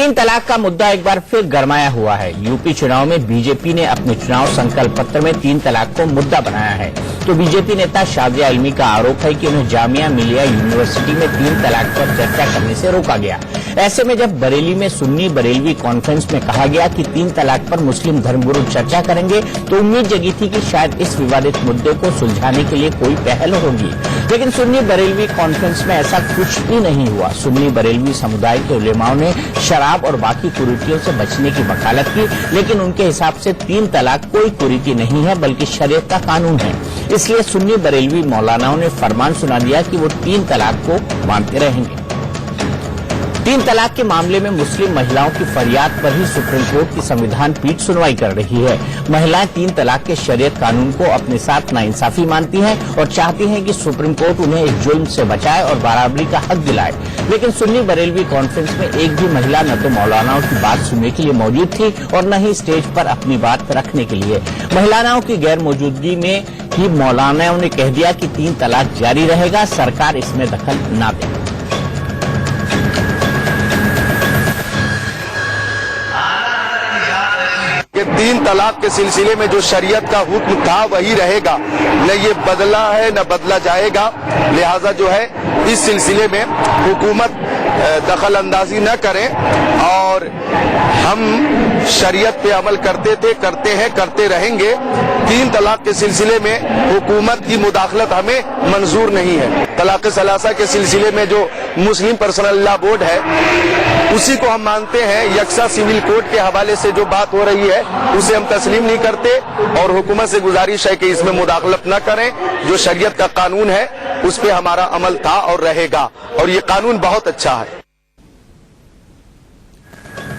तीन तलाक का मुद्दा एक बार फिर गरमाया हुआ है। यूपी चुनाव में बीजेपी ने अपने चुनाव संकल्प पत्र में तीन तलाक को मुद्दा बनाया है। तो बीजेपी नेता शाजिया इल्मी का आरोप है कि उन्हें जामिया मिलिया यूनिवर्सिटी में तीन तलाक पर चर्चा करने से रोका गया। ऐसे में जब बरेली में सुन्नी बरेलवी कॉन्फ्रेंस में कहा गया कि तीन तलाक पर मुस्लिम धर्मगुरु चर्चा करेंगे, तो उम्मीद जगी थी कि शायद इस विवादित मुद्दे को सुलझाने के लिए कोई पहल होगी। लेकिन सुन्नी बरेलवी कॉन्फ्रेंस में ऐसा कुछ भी नहीं हुआ। सुन्नी बरेलवी समुदाय के उलेमाओं ने शराब और बाकी कुरीतियों से बचने की वकालत की, लेकिन उनके हिसाब से तीन तलाक कोई कुरीति नहीं है बल्कि शरीयत का कानून है। इसलिए सुन्नी बरेलवी मौलानाओं ने फरमान सुना दिया कि वो तीन तलाक को मानते रहेंगे। तीन तलाक के मामले में मुस्लिम महिलाओं की फरियाद पर ही सुप्रीम कोर्ट की संविधान पीठ सुनवाई कर रही है। महिलाएं तीन तलाक के शरीयत कानून को अपने साथ नाइंसाफी मानती हैं और चाहती हैं कि सुप्रीम कोर्ट उन्हें इस जुल्म से बचाए और बराबरी का हक दिलाए। लेकिन सुन्नी बरेलवी कॉन्फ्रेंस में एक भी महिला न तो मौलानाओं की बात सुनने के लिए मौजूद थी और न ही स्टेज पर अपनी बात रखने के लिए। महिलाओं की गैर मौजूदगी में ही मौलानाओं ने कह दिया कि तीन तलाक जारी रहेगा, सरकार इसमें दखल न दे। कि तीन तलाक के सिलसिले में जो शरीयत का हुक्म था वही रहेगा, न ये बदला है न बदला जाएगा। लिहाजा जो है इस सिलसिले में हुकूमत दखल अंदाजी न करे और हम शरीयत पे अमल करते थे, करते हैं, करते रहेंगे। तीन तलाक के सिलसिले में हुकूमत की मुदाखलत हमें मंजूर नहीं है। तलाक सलासा के सिलसिले में जो मुस्लिम पर्सनल लॉ बोर्ड है उसी को हम मानते हैं। यकसा सिविल कोड के हवाले से जो बात हो रही है उसे हम तस्लीम नहीं करते और हुकूमत से गुजारिश है कि इसमें मुदाखलत न करें। जो शरीयत का कानून है उस पे हमारा अमल था और रहेगा और ये कानून बहुत अच्छा है।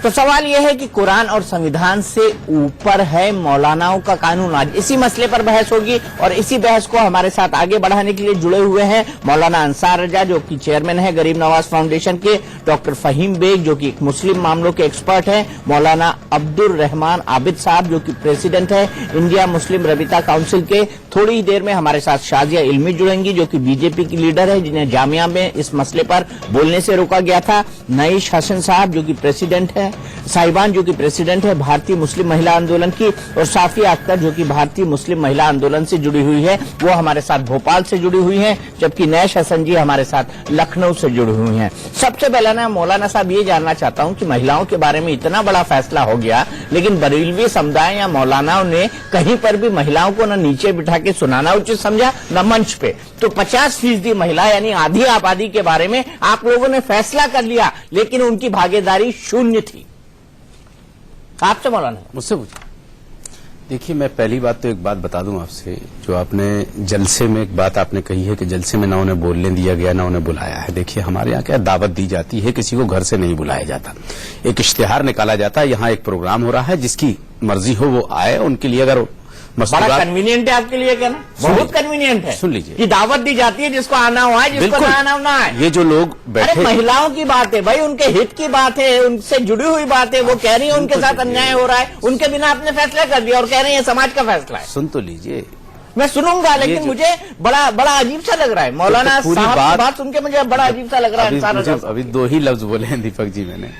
तो सवाल यह है कि कुरान और संविधान से ऊपर है मौलानाओं का कानून। आज इसी मसले पर बहस होगी और इसी बहस को हमारे साथ आगे बढ़ाने के लिए जुड़े हुए हैं मौलाना अंसार रजा जो कि चेयरमैन है गरीब नवाज फाउंडेशन के, डॉक्टर फहीम बेग जो कि एक मुस्लिम मामलों के एक्सपर्ट हैं, मौलाना अब्दुल रहमान आबिद साहब जो कि प्रेसिडेंट है इंडिया मुस्लिम रबीता काउंसिल के। थोड़ी ही देर में हमारे साथ शाजिया इल्मी जुड़ेंगी जो कि बीजेपी की लीडर है जिन्हें जामिया में इस मसले पर बोलने से रोका गया था, नईश हसन साहब जो कि प्रेसिडेंट है, साहिबान जो कि प्रेसिडेंट है भारतीय मुस्लिम महिला आंदोलन की, और साफिया अख्तर जो कि भारतीय मुस्लिम महिला आंदोलन से जुड़ी हुई है, वो हमारे साथ भोपाल से जुड़ी हुई हैं, जबकि नैश हसन जी हमारे साथ लखनऊ से जुड़ी हुई हैं। सबसे पहले ना मौलाना साहब ये जानना चाहता हूं कि महिलाओं के बारे में इतना बड़ा फैसला हो गया लेकिन बरेलवी समुदाय या मौलानाओं ने कहीं पर भी महिलाओं को न नीचे बिठा के सुनाना उचित समझा न मंच पे। तो 50% महिला यानी आधी आबादी के बारे में आप लोगों ने फैसला कर लिया लेकिन उनकी भागीदारी शून्य थी। आपसे मौलाना मुझसे पूछा। देखिए, मैं पहली बात तो एक बात बता दूं आपसे, जो आपने जलसे में एक बात आपने कही है कि जलसे में ना उन्हें बोलने दिया गया ना उन्हें बुलाया है। देखिए, हमारे यहाँ क्या दावत दी जाती है, किसी को घर से नहीं बुलाया जाता, एक इश्तिहार निकाला जाता है, यहाँ एक प्रोग्राम हो रहा है, जिसकी मर्जी हो वो आए। उनके लिए अगर बड़ा कन्वीनियंट है आपके लिए क्या ना, बहुत कन्वीनियंट है। सुन लीजिए, कि दावत दी जाती है जिसको आना हुआ है, जिसको ना आना ना है। ये जो लोग बैठे, अरे महिलाओं की बात है भाई, उनके हित की बात है, उनसे जुड़ी हुई बात है। वो कह रही है उनके साथ अन्याय हो रहा है, उनके बिना आपने फैसला कर दिया और कह रहे हैं समाज का फैसला है। सुन तो लीजिए, मैं सुनूंगा लेकिन मुझे बड़ा अजीब सा लग रहा है। मौलाना साहब की बात सुन के मुझे बड़ा अजीब सा लग रहा है। अभी 2 ही लफ्ज बोले हैं दीपक जी मैंने।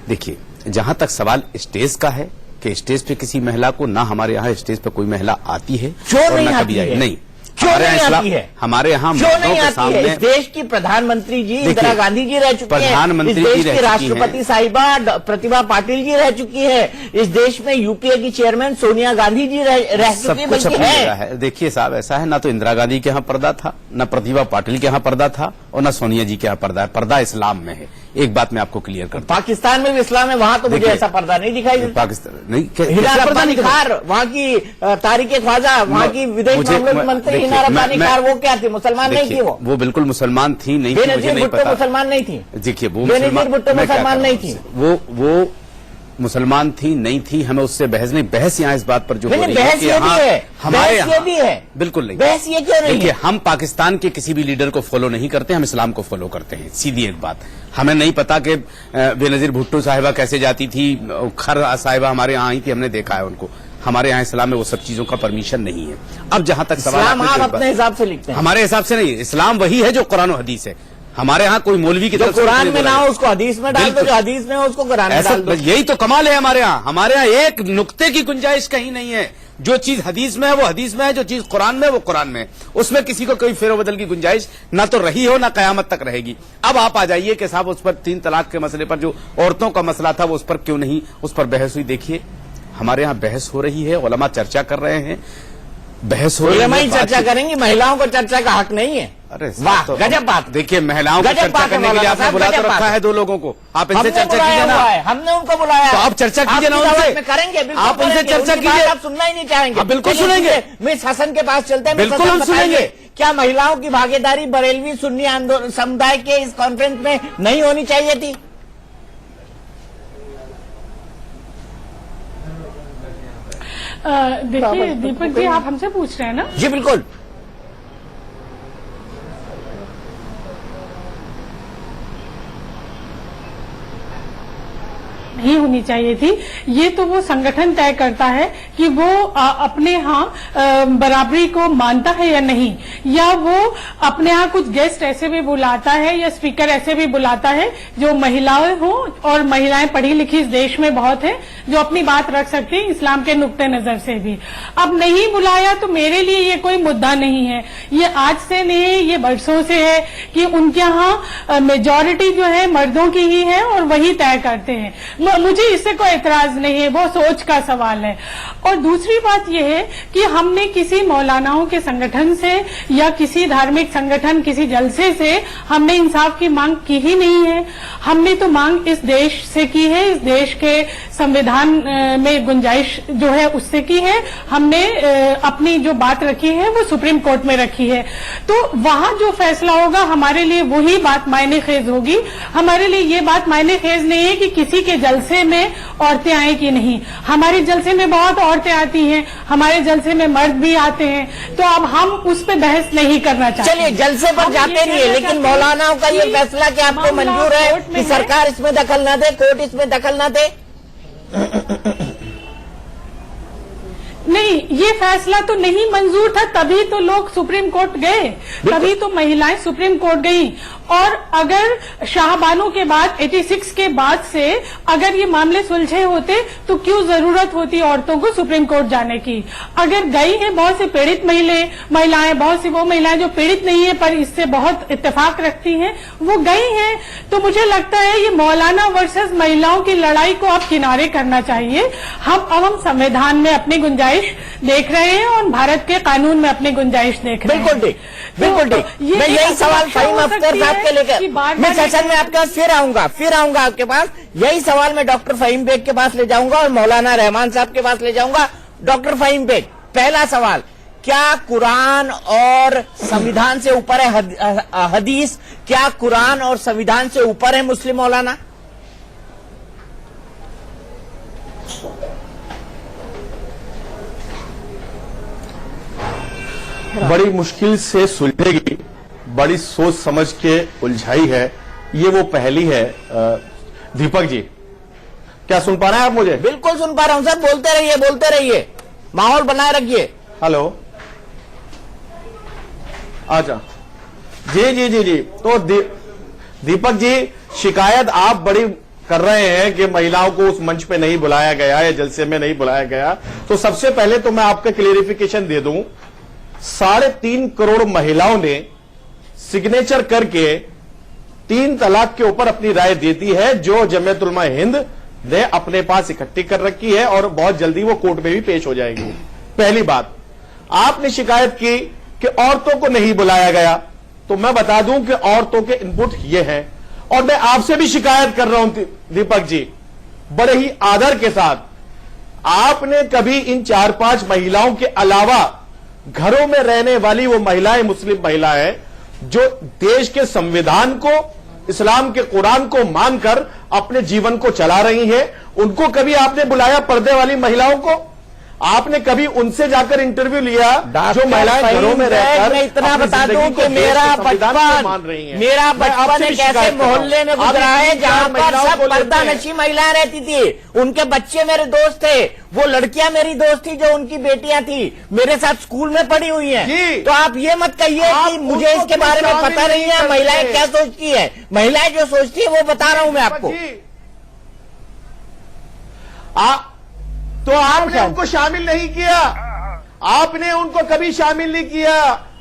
देखिए, जहां तक सवाल स्टेज का है कि स्टेज पे किसी महिला को, ना हमारे यहाँ स्टेज पे कोई महिला आती है और ना कभी आई। नहीं, क्यों नहीं आती है? हमारे यहाँ क्यों नहीं आती है? इस देश की प्रधानमंत्री जी इंदिरा गांधी जी रह चुकी है, इस देश की राष्ट्रपति साहिबा प्रतिभा पाटिल जी रह चुकी है, इस देश में यूपीए की चेयरमैन सोनिया गांधी जी रह चुकी है। देखिए साहब, ऐसा है, ना तो इंदिरा गांधी के यहाँ पर्दा था, ना प्रतिभा पाटिल के यहाँ पर्दा था और ना सोनिया जी के यहाँ पर्दा है। पर्दा इस्लाम में है। एक बात मैं आपको क्लियर करता हूं, पाकिस्तान में भी इस्लाम है, वहां तो मुझे ऐसा पर्दा नहीं दिखाई देता। पाकिस्तान नहीं, हिना रब्बानी खार वहां की तारिक ख्वाजा, वहां की विदेश मामलों की मंत्री हिना रब्बानी खार, वो क्या थी? मुसलमान नहीं थी वो बिल्कुल मुसलमान थी नहीं थी, मुझे नहीं पता। मुसलमान नहीं थी। देखिए, वो मुसलमान नहीं थी, वो मुसलमान थी नहीं थी, हमें उससे बहस नहीं। बहस यहाँ इस बात पर जो हो रही है कि हमारे यहाँ बिल्कुल नहीं। बहस ये क्यों नहीं? देखिए, हम पाकिस्तान के किसी भी लीडर को फॉलो नहीं करते, हम इस्लाम को फॉलो करते हैं। सीधी एक बात, हमें नहीं पता कि बेनजीर भुट्टो साहिबा कैसे जाती थी, खर साहिबा हमारे यहाँ आई थी, हमने देखा है उनको। हमारे यहाँ इस्लाम में वो सब चीजों का परमिशन नहीं है। अब जहां तक सवाल, आप अपने हिसाब से लिखते हैं। हमारे हिसाब से नहीं, इस्लाम वही है जो कुरान और हदीस है। हमारे यहाँ कोई मौलवी की जो तरफ से कुरान नहीं में बोला ना है। हो उसको हदीस में डाल दो, बिल्कुल। जो हदीस में हो उसको कुरान में ऐसा डाल दो। यही तो कमाल है हमारे यहाँ एक नुक्ते की गुंजाइश कहीं नहीं है। जो चीज हदीस में है वो हदीस में है, जो चीज कुरान में है वो कुरान में है। उसमें किसी को कोई फेरोबदल की गुंजाइश ना तो रही हो ना कयामत तक रहेगी। अब आप आ जाइए कि साहब उस पर 3 तलाक के मसले पर जो औरतों का मसला था वो उस पर क्यों नहीं उस पर बहस हुई। देखिए हमारे यहाँ बहस हो रही है, उलमा चर्चा कर रहे हैं, बहस हो रही उलमा ही है, चर्चा बातचीत- करेंगी, महिलाओं को चर्चा का हक नहीं है। अरे वाह, तो गजब बात। देखिए महिलाओं को गजब चर्चा बात है करने के लिए मौलाना आपने साहब, बुला तो गजब रखा बात है 2 लोगों को, आप इनसे हमने चर्चा बुलाया कीजिए हुआ ना। है, हमने उनको बुलाया तो है। आप चर्चा कीजिए ना आपकी उनसे। दावत में करेंगे, बिल्कुल आप उनसे करेंगे। चर्चा उनकी बात कीजिए। आप सुनना ही नहीं चाहेंगे। आप बिल्कुल चलिए, सुनेंगे। ठीक है, मिस हसन के पास चलते हैं। मिस बिल्कुल हसन हम बताइए, सुनेंगे। क्या महिलाओं की भागीदारी बरेलवी सुन्नी आंदोलन समुदाय के इस कॉन्फ्रेंस में नहीं होनी चाहिए थी? देखिए दीपक जी, आप हमसे पूछ रहे हैं ना? जी बिल्कुल। नहीं होनी चाहिए थी। ये तो वो संगठन तय करता है कि वो अपने यहाँ बराबरी को मानता है या नहीं, या वो अपने यहाँ कुछ गेस्ट ऐसे भी बुलाता है या स्पीकर ऐसे भी बुलाता है जो महिलाएं हों, और महिलाएं पढ़ी लिखी इस देश में बहुत है जो अपनी बात रख सकती हैं इस्लाम के नुक्ते नजर से भी। अब नहीं बुलाया तो मेरे लिए ये कोई मुद्दा नहीं है। ये आज से नहीं है, ये बरसों से है कि उनके यहाँ मेजॉरिटी जो है मर्दों की ही है और वही तय करते हैं। मुझे इससे कोई एतराज नहीं है, वो सोच का सवाल है। और दूसरी बात यह है कि हमने किसी मौलानाओं के संगठन से या किसी धार्मिक संगठन, किसी जलसे से हमने इंसाफ की मांग की ही नहीं है। हमने तो मांग इस देश से की है, इस देश के संविधान में गुंजाइश जो है उससे की है। हमने अपनी जो बात रखी है वो सुप्रीम कोर्ट में रखी है। तो वहां जो फैसला होगा हमारे लिए वही बात मायने खेज होगी। हमारे लिए ये बात मायने खेज नहीं है कि किसी के जलसे में औरतें आए कि नहीं। हमारे जलसे में बहुत औरतें आती हैं, हमारे जलसे में मर्द भी आते हैं। तो अब हम उस पर बहस नहीं करना चाहते। चलिए, जलसे पर जाते नहीं है, लेकिन मौलानाओं का ये फैसला कि आपको मंजूर है कि सरकार इसमें दखल न दे, कोर्ट इसमें दखल न दे? नहीं, ये फैसला तो नहीं मंजूर था, तभी तो लोग सुप्रीम कोर्ट गए, तभी तो महिलाएं सुप्रीम कोर्ट गईं। और अगर शाहबानों के बाद 86 के बाद से अगर ये मामले सुलझे होते तो क्यों जरूरत होती औरतों को सुप्रीम कोर्ट जाने की? अगर गई हैं बहुत सी पीड़ित महिलाएं, बहुत सी वो महिलाएं जो पीड़ित नहीं है पर इससे बहुत इत्तेफाक रखती हैं, वो गई हैं। तो मुझे लगता है ये मौलाना वर्सेस महिलाओं की लड़ाई को अब किनारे करना चाहिए। हम संविधान में अपनी गुंजाइश देख रहे हैं और भारत के कानून में अपनी गुंजाइश देख रहे हैं। बिल्कुल ठीक, बिल्कुल ठीक। मैं यही सवाल फहीम अख्तर साहब के लेकर मैं सेशन में आपके पास फिर आऊंगा आपके पास। यही सवाल मैं डॉक्टर फहीम बेग के पास ले जाऊंगा और मौलाना रहमान साहब के पास ले जाऊंगा। डॉक्टर फहीम बेग, पहला सवाल, क्या कुरान और संविधान से ऊपर है हदीस? क्या कुरान और संविधान से ऊपर है मुस्लिम मौलाना? बड़ी मुश्किल से सुलझेगी, बड़ी सोच समझ के उलझाई है, ये वो पहली है। दीपक जी, क्या सुन पा रहे हैं आप मुझे? बिल्कुल सुन पा रहा हूं सर, बोलते रहिए, माहौल बनाए रखिए। हेलो, अच्छा, जी। तो दीपक जी, शिकायत आप बड़ी कर रहे हैं कि महिलाओं को उस मंच पे नहीं बुलाया गया या जलसे में नहीं बुलाया गया। तो सबसे पहले तो मैं आपका क्लियरिफिकेशन दे दूं, 3.5 करोड़ महिलाओं ने सिग्नेचर करके 3 तलाक के ऊपर अपनी राय देती है, जो जमीयत उलमा हिंद ने अपने पास इकट्ठी कर रखी है और बहुत जल्दी वो कोर्ट में भी पेश हो जाएगी। पहली बात, आपने शिकायत की कि औरतों को नहीं बुलाया गया, तो मैं बता दूं कि औरतों के इनपुट ये हैं। और मैं आपसे भी शिकायत कर रहा हूं दीपक जी, बड़े ही आदर के साथ, आपने कभी इन 4-5 महिलाओं के अलावा घरों में रहने वाली वो महिलाएं, मुस्लिम महिलाएं जो देश के संविधान को, इस्लाम के कुरान को मानकर अपने जीवन को चला रही हैं, उनको कभी आपने बुलाया? पर्दे वाली महिलाओं को आपने कभी उनसे जाकर इंटरव्यू लिया जो महिलाएं घरों में रहकर मैं इतना अपनी बता दूं जिंदगी कि को मेरा देश के संविधान को मान रही बचपन हैं। मेरा मैं आपसे बचपन भी एक ऐसे शिकायत कर रहा हूं। मोहल्ले में आप गुजरा है इन जहां पर महिलाओं सब को लेते पर्दा हैं। नशी महिलाएं रहती थी, उनके बच्चे मेरे दोस्त थे, वो लड़कियां मेरी दोस्त थी जो उनकी बेटियां थी, मेरे साथ स्कूल में पढ़ी हुई जी। हैं। तो आप ये मत कहिए आप कि मुझे उनको इसके बारे में शामिल पता नहीं नहीं है, करते। महिलाएं क्या सोचती है, महिलाएं जो सोचती है वो बता रहा हूं मैं आपको। तो आपने उनको शामिल नहीं किया, आपने उनको कभी शामिल नहीं किया।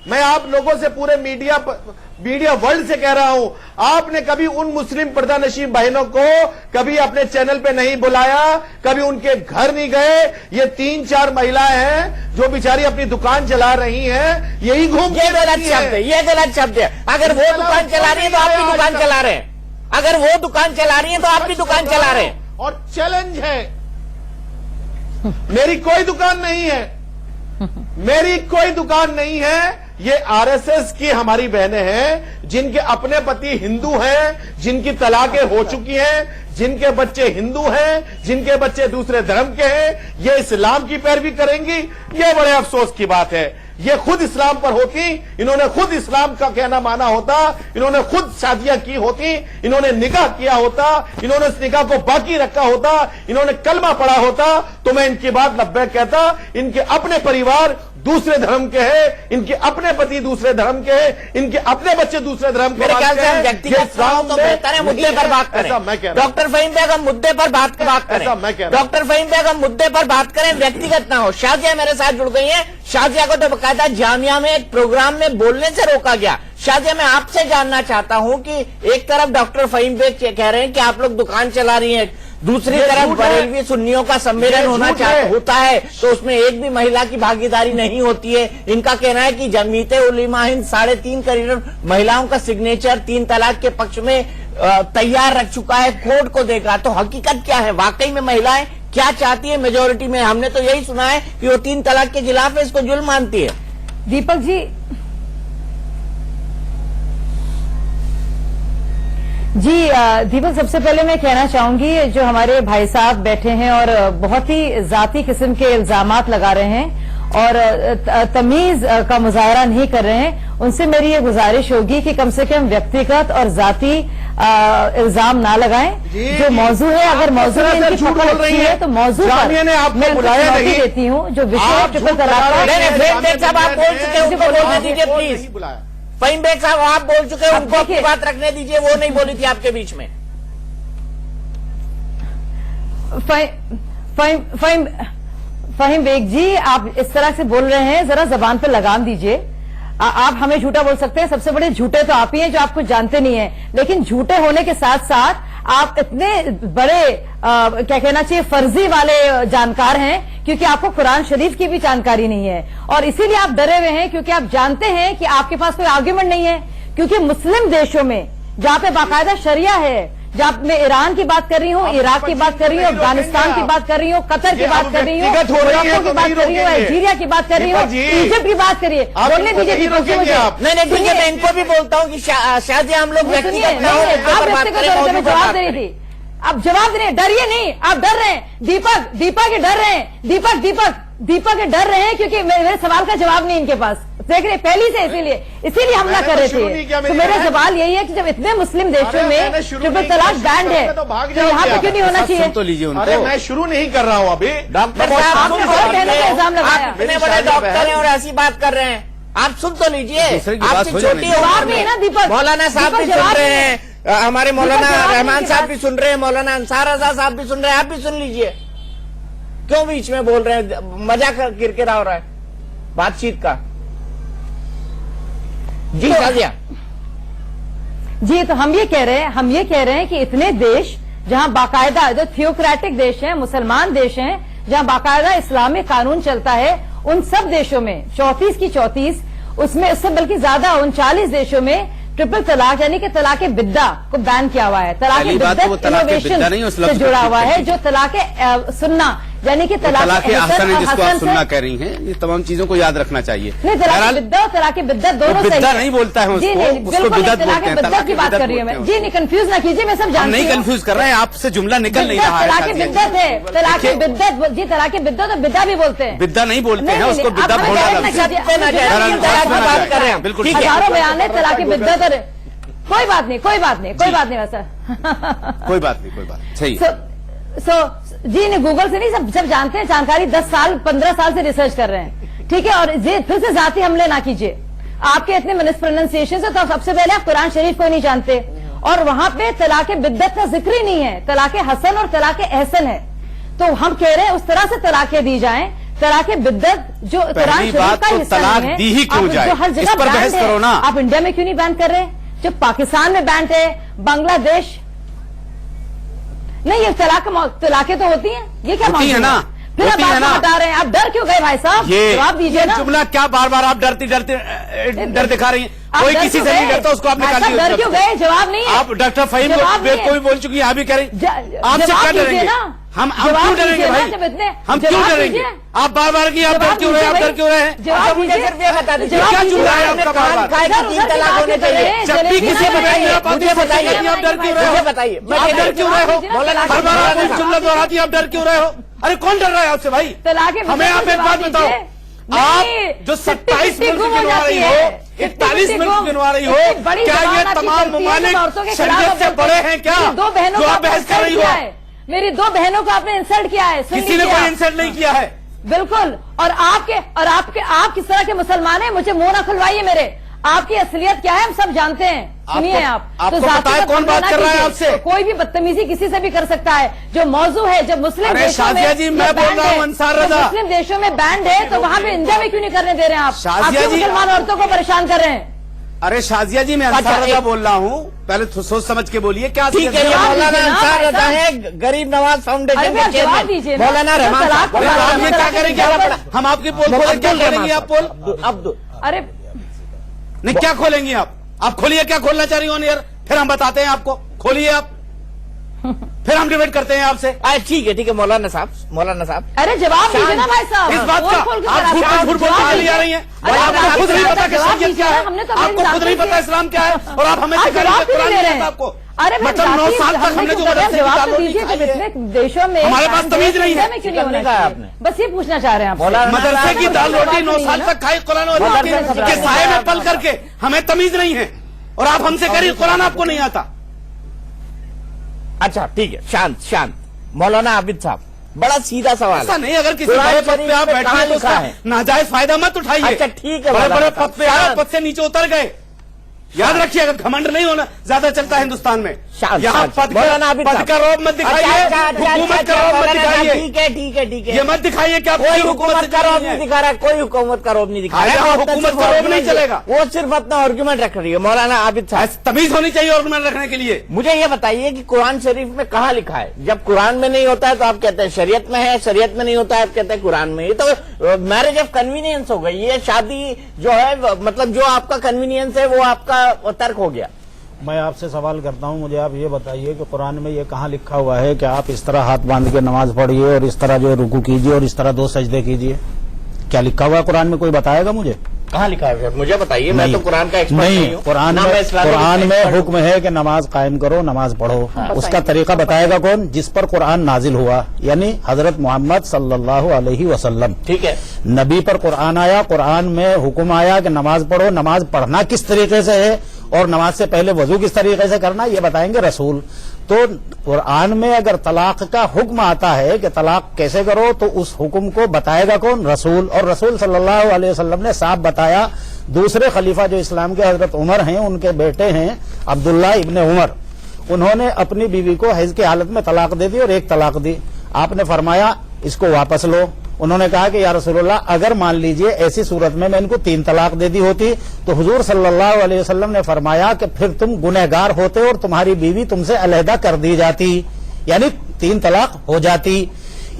मैं आप लोगों से पूरे मीडिया वर्ल्ड से कह रहा हूं, आपने कभी उन मुस्लिम पर्दा नशीं बहनों को कभी अपने चैनल पे नहीं बुलाया, कभी उनके घर नहीं गए। ये 3-4 महिलाएं हैं जो बेचारी अपनी दुकान चला रही हैं, यही घूम ये गलत शब्द है, ये गलत शब्द है। अगर वो दुकान चला रही है तो आप भी दुकान चला रहे हैं, अगर वो दुकान चला रही है तो आप भी दुकान चला रहे हैं। और चैलेंज है, मेरी कोई दुकान नहीं है, मेरी कोई दुकान नहीं है। ये आरएसएस की हमारी बहनें हैं जिनके अपने पति हिंदू हैं, जिनकी तलाकें हो चुकी हैं, जिनके बच्चे हिंदू हैं, जिनके बच्चे दूसरे धर्म के हैं, ये इस्लाम की पैरवी करेंगी। ये बड़े अफसोस की बात है। ये खुद इस्लाम पर होती, इन्होंने खुद इस्लाम का कहना माना होता, इन्होंने खुद शादियां की होती, इन्होंने निकाह किया होता, इन्होंने इस निकाह को बाकी रखा होता, इन्होंने कलमा पढ़ा होता, तो मैं इनकी बात लब्बैक कहता। इनके अपने परिवार दूसरे धर्म के हैं, इनके अपने पति दूसरे धर्म के हैं, इनके अपने बच्चे दूसरे धर्म के मेरे ख्याल से हम हैं। व्यक्तिगत चुनाव तो बेहतर है, मुद्दे पर बात करें। ऐसा मैं कह रहा हूं। डॉक्टर फहीम बेगम मुद्दे पर बात करें। ऐसा मैं कह रहा हूं। डॉक्टर फहीम बेगम मुद्दे पर बात करें, व्यक्तिगत ना हो। शाजिया मेरे साथ जुड़ गई हैं। शाजिया को तो बकायदा जामिया में एक प्रोग्राम में बोलने से रोका गया। शाजिया, मैं आपसे जानना चाहता हूं कि एक तरफ डॉक्टर फहीम बेग कह रहे हैं कि आप लोग दुकान चला रही हैं, दूसरी तरफ बरेलवी सुन्नियों का सम्मेलन होता है तो उसमें एक भी महिला की भागीदारी नहीं होती है। इनका कहना है कि जमीयते उलेमा हिंद 3.5 करोड़ महिलाओं का सिग्नेचर 3 तलाक के पक्ष में तैयार रख चुका है, कोर्ट को देगा। तो हकीकत क्या है, वाकई में महिलाएं क्या चाहती है मेजोरिटी में? हमने तो यही सुना है कि वो 3 तलाक के खिलाफ है, इसको जुल्म मानती है। दीपक जी, दीपक, सबसे पहले मैं कहना चाहूंगी जो हमारे भाई साहब बैठे हैं और बहुत ही जाती किस्म के इल्जामात लगा रहे हैं और तमीज का मुजाहरा नहीं कर रहे हैं, उनसे मेरी ये गुजारिश होगी कि कम से कम व्यक्तिगत और जाती इल्जाम ना लगाएं। जो मौजू है, अगर मौजू में इनकी पकड़ अच्छी है तो मौजू पर मैं चुनौती देती हूँ। जो विषय ट्रिपल तलाक साहब आप बोल चुके हैं, उनको बोलने दीजिए प्लीज। फहीम बेग साहब आप बोल चुके हैं, उनको अपनी बात रखने दीजिए, वो नहीं बोली थी आपके बीच में। फहीम बेग जी, आप इस तरह से बोल रहे हैं, जरा जबान पर लगाम दीजिए। आप हमें झूठा बोल सकते हैं, सबसे बड़े झूठे तो आप ही हैं जो आपको जानते नहीं है, लेकिन झूठे होने के साथ साथ आप इतने बड़े क्या कहना चाहिए फर्जी वाले जानकार हैं क्योंकि आपको कुरान शरीफ की भी जानकारी नहीं है और इसीलिए आप डरे हुए हैं क्योंकि आप जानते हैं कि आपके पास कोई आर्ग्यूमेंट नहीं है। क्योंकि मुस्लिम देशों में जहां पे बाकायदा शरिया है, जहां मैं ईरान की बात कर रही हूँ, इराक की बात कर रही हूँ, अफगानिस्तान की बात कर रही हूँ, कतर की बात कर रही हूँ, मोरक्को की बात कर रही हूँ, अल्जीरिया की बात कर रही हूँ, इजिप्ट की बात करिए। बोलने दीजिए दीपक जी मुझे। नहीं, मैं इनको भी बोलता हूँ कि शायद हम लोग आप व्यक्तिगत जवाब दे रही थी, आप जवाब दे रहे हैं, डरिए नहीं, आप डर रहे हैं। दीपक डर रहे हैं, दीपक डर रहे हैं क्योंकि मेरे सवाल का जवाब नहीं इनके पास, देख रहे पहली से, इसीलिए हमला कर रहे थे। तो मेरा सवाल यही है कि जब इतने मुस्लिम देशों में ट्रिपल तलाक बैंड है तो यहाँ पे क्यों नहीं होना चाहिए? तो लीजिए उनको। अरे मैं शुरू नहीं कर रहा हूँ अभी। डॉक्टर साहब आपने और कहने का इल्जाम लगाया। इतने बड़े डॉक्टर हैं और ऐसी बात कर रहे हैं, आप सुन तो लीजिए। आपकी छोटी जवाब नहीं है ना दीपक, मौलाना साहब भी सुन रहे हैं, हमारे मौलाना रहमान साहब भी सुन रहे हैं, मौलाना अंसार रजा साहब भी सुन रहे हैं, आप भी सुन लीजिए। क्यों बीच में बोल रहे हैं? मजा किरकिरा हो रहा है बातचीत का। जी शाजिया जी, तो हम ये कह रहे हैं कि इतने देश जहां बाकायदा जो थियोक्रेटिक देश हैं, मुसलमान देश हैं, जहां बाकायदा इस्लामी कानून चलता है, उन सब देशों में 34 की 34 उसमें उससे बल्कि ज्यादा 39 देशों में ट्रिपल तलाक यानी कि तलाक बिद्दा को बैन किया हुआ है। तलाक बिद्दा इनोवेशन से जुड़ा हुआ है, जो तलाक सुन्ना यानी कि तलाक हसन हसन है और जिसको आप हसन सुनना से कह रही हैं, ये तमाम चीजों को याद रखना चाहिए। नहीं, तलाक बिद्दा और तलाक बिद्दा दोनों सही बिद्दा है। नहीं बोलता है जी उसको, नहीं, उसको बिल्कुल बिदअत तलाक बोलते हैं, बिद्दा तलाक की बात बिदअत कर रही हूँ मैं। बोलते जी नहीं, कंफ्यूज ना कीजिए, मैं सब हम जानती नहीं हूँ। कंफ्यूज कर रहे हैं, आपसे जुमला निकल नहीं रहा है। तलाक शाजिया जी। बिद्दत है, तलाक बिद्दत जी, तलाक बिद्दत तो बिद्दा भी बोलते हैं। बिद्दा नहीं बोलते नहीं, हैं, नहीं, उसको नहीं, बिद्दा आप हमें बोला direct जाता ना है। कीजिए। जरा तलाक अंदाज की बात में कर रहे हैं। बिल्कुल हजारों बयान है तलाक बिद्दत और कोई बात नहीं, कोई बात नहीं, कोई बात नहीं वैसा। कोई बात नहीं, कोई बात सही है। जी ने गूगल से नहीं, सब जानते हैं, जानकारी 10 साल 15 साल से रिसर्च कर रहे हैं, ठीक है। और फिर से जाती हमले ना कीजिए, आपके इतने मिसप्रोनाउंसिएशन से, तो सबसे पहले आप कुरान शरीफ को नहीं जानते, और वहां पे तलाक बिद्दत का जिक्र ही नहीं है, तलाक हसन और तलाक एहसन है। तो हम कह रहे हैं उस तरह से तलाकें दी जाएं, तलाक बिद्दत जो कुरान शरीफ का तो हिस्सा तलाक नहीं है, दी ही क्यों आप जाए? जो हर इस जगह पर बैन बहस है, करो ना। आप इंडिया में क्यों नहीं बैन कर रहे? जो पाकिस्तान में बैन है, बांग्लादेश नहीं, ये तलाकें तो होती हैं, ये क्या होती है ना, फिर आप होती है बात ना। बता रहे हैं, आप डर क्यों गए भाई साहब? जवाब दीजिए ना। जुमला क्या बार बार आप डरती डरते डर दिखा रही हैं? आप कोई डर किसी क्यों से नहीं गए? डरता, उसको आप भाई निकाल साहब, डर क्यों गए? जवाब नहीं है। आप डॉक्टर फहीम जवाब नहीं है। को भी बोल चुकी हैं, यहाँ भी कह रही आपसे जवाब क्या दीजिए डरेंगे? ना। हम जवाब क्यों डरेंगे दीजिए ना, भाई? जब इतने- हम क्यों जवाब डरेंगे? दीजिए। आप बार बार की आप डर क्यों रहे? आप डर क्यों रहे हैं? जवाब मुझे दीजिए। सिर्फ ये बता दीजिए, जवाब क्या दीजिए। जुमला है आपका बार बार? कायदा 3 तलाक होने चाहिए। जब भी किसी को बताएंगे आप मुझे बताइए, आप डर क्यों रहे हो? मुझे बताइए, आप डर क्यों रहे हो? मौलाना हर बार आप इस जुमला दोहराती हैं, आप डर क्यों रहे हो? अरे कौन डर रहा है आपसे भाई? तलाक हमें आप एक बात बताओ, आप जो 27 मुल्क गिनवा रही हो, 41 मुल्क गिनवा रही हो, क्या ये तमाम ममालिक शरीयत से बड़े हैं क्या? दो बहनों जो को आप बहस कर रही हो, मेरी 2 बहनों को आपने इंसल्ट किया है, सुन किसी ने लीजिए कोई आप। इंसल्ट नहीं किया है। बिल्कुल। और आप किस तरह के मुसलमान हैं, मुझे मुंह ना खुलवाइए मेरे। आपकी असलियत क्या है हम सब जानते हैं, सुनिए आप। आपको जाति पता है पर कौन हमला बात ना कर रहा है कीजिए। आपसे? कोई भी बदतमीजी किसी से भी कर सकता है। जो मौजू है, जब मुस्लिम अरे देशों में शाजिया जी, मैं बोल बैंड रहा हूं है, अंसार जब रजा। मुस्लिम देशों में बैंड है, तो वहां पे इंडिया में क्यों नहीं करने दे रहे हैं आप? शाजिया आप क्यों जी- मुसलमान औरतों को परेशान कर रहे हैं? अरे शाजिया जी, मैं अंसार रजा बोल रहा हूँ, पहले सोच समझ के बोलिए क्या। ठीक है, ये जवाब मौलाना दीजिए ना, अंसार भाई रजा साहब। है, गरीब नवाज फाउंडेशन अरे के भैया, जवाब दीजिए चेयरमैन ना। मौलाना तो रहमान तलाक साहब। को आप ये क्या तलाक करेंगे? की हम आपकी पोल खोलेंगे, क्या खोलेंगी आप पोल? अरे नहीं, क्या खोलेंगी आप खोलिए, क्या खोलना चाह रही हो यार? फिर हम बताते हैं आपको, खोलिए आप, फिर हम डिबेट करते हैं आपसे। ठीक है मौलाना साहब। अरे जवाब दीजिए ना भाई साहब। इस बात का खोल के आप जरा झूठ बोल जवाब के दीजिए। आ रही हैं। अरे आपको आप खुद नहीं जवाब पता कि दीजिए शरीयत क्या ना, है, हमने तो आपको खुद नहीं पता इस्लाम क्या है, और आप हमें आप सिखा रही जवाब हैं क्यों कुरान नहीं दे नहीं रहे आता हैं? आपको। अरे भाई, मतलब 9 साल तक हमने जो मदरसे जवाब निकालो तो दीजिए, जब इतने देशों में हमारे पास तमीज नहीं है। में क्यों नहीं होना कहा चाहिए? आपने। बस ये पूछना चाह रहे हैं आप। मदरसे की दाल रोटी 9 साल तक खाई कुरान और मदरसे हदीस की के साए में पल करके, हमें तमीज नहीं है, और आप हमसे कह रही हैं कुरान आपको नहीं आता। अच्छा ठीक है, शांत मौलाना आबिद साहब, बड़ा सीधा सवाल ऐसा है। नहीं, अगर किसी कुरान बड़े पद शरीफ पे आप में बैठे कहाँ हैं तो लिखा उसका है? नाजायज फायदा मत उठाइए। अच्छा ठीक है, बड़े बड़े मौलाना पद पे आप साहब। पद से नीचे उतर गए, याद रखिएगा, घमंड नहीं होना ज्यादा चलता है हिंदुस्तान में। शांत, यहाँ शांत। पद मौलाना आबिद पद साहब। का रौब मत दिखाइए, हुकूमत का रौब मत दिखाइए। ठीक है। ये मत दिखाइए कि आप कोई किसी हुकूमत का रौब नहीं दिखा रहा, कोई हुकूमत का रौब नहीं दिखा अरे रहा। हाँ, हुकूमत का रौब नहीं चलेगा। वो सिर्फ अपना आर्ग्यूमेंट रख रही है। मौलाना आबिद साहब, तमीज होनी चाहिए आर्गुमेंट रखने के लिए। मुझे ये बताइए कि कुरान शरीफ में कहाँ लिखा है? जब कुरान में नहीं होता है तो आप कहते हैं शरीयत में है, शरीयत में नहीं होता है आप कहते हैं कुरान में। ये तो मैरिज ऑफ कन्वीनियंस हो गई। ये शादी जो है, मतलब जो आपका कन्वीनियंस है वो आपका तर्क हो गया। मैं आपसे सवाल करता हूं, मुझे आप ये बताइए कि कुरान में ये कहाँ लिखा हुआ है कि आप इस तरह हाथ बांध के नमाज पढ़िए और इस तरह जो है रुकू कीजिए और इस तरह 2 सजदे कीजिए? क्या लिखा हुआ है कुरान में? कोई बताएगा मुझे? कहाँ लिखा है मुझे बताइए, मैं तो कुरान का एक्सपर्ट नहीं, नहीं हूँ। कुरान ना मैं इस्लामिक में एक्सपर्ट हूँ। हुक्म है कि नमाज कायम करो, नमाज पढ़ो। उसका तरीका बताएगा कौन? जिस पर कुरान नाजिल हुआ, यानी हजरत मोहम्मद सल्लल्लाहु अलैहि वसल्लम। ठीक है, नबी पर कुरान आया, कुरान में हुक्म आया कि नमाज पढ़ो। नमाज पढ़ना किस तरीके से है और नमाज से पहले वजू किस तरीके से करना, ये बताएंगे रसूल। तो कुरान में अगर तलाक का हुक्म आता है कि तलाक कैसे करो, तो उस हुक्म को बताएगा कौन? रसूल। और रसूल सल्लल्लाहु अलैहि वसल्लम ने साफ बताया। दूसरे खलीफा जो इस्लाम के हजरत उमर हैं, उनके बेटे हैं अब्दुल्ला इब्ने उमर, उन्होंने अपनी बीवी को हैज की हालत में तलाक दे दी और 1 तलाक दी। आपने फरमाया इसको वापस लो। उन्होंने कहा कि या रसूलुल्लाह, अगर मान लीजिए ऐसी सूरत में मैं इनको 3 तलाक दे दी होती, तो हुजूर सल्लल्लाहु अलैहि वसल्लम ने फरमाया कि फिर तुम गुनहगार होते और तुम्हारी बीवी तुमसे अलहदा कर दी जाती, यानी 3 तलाक हो जाती।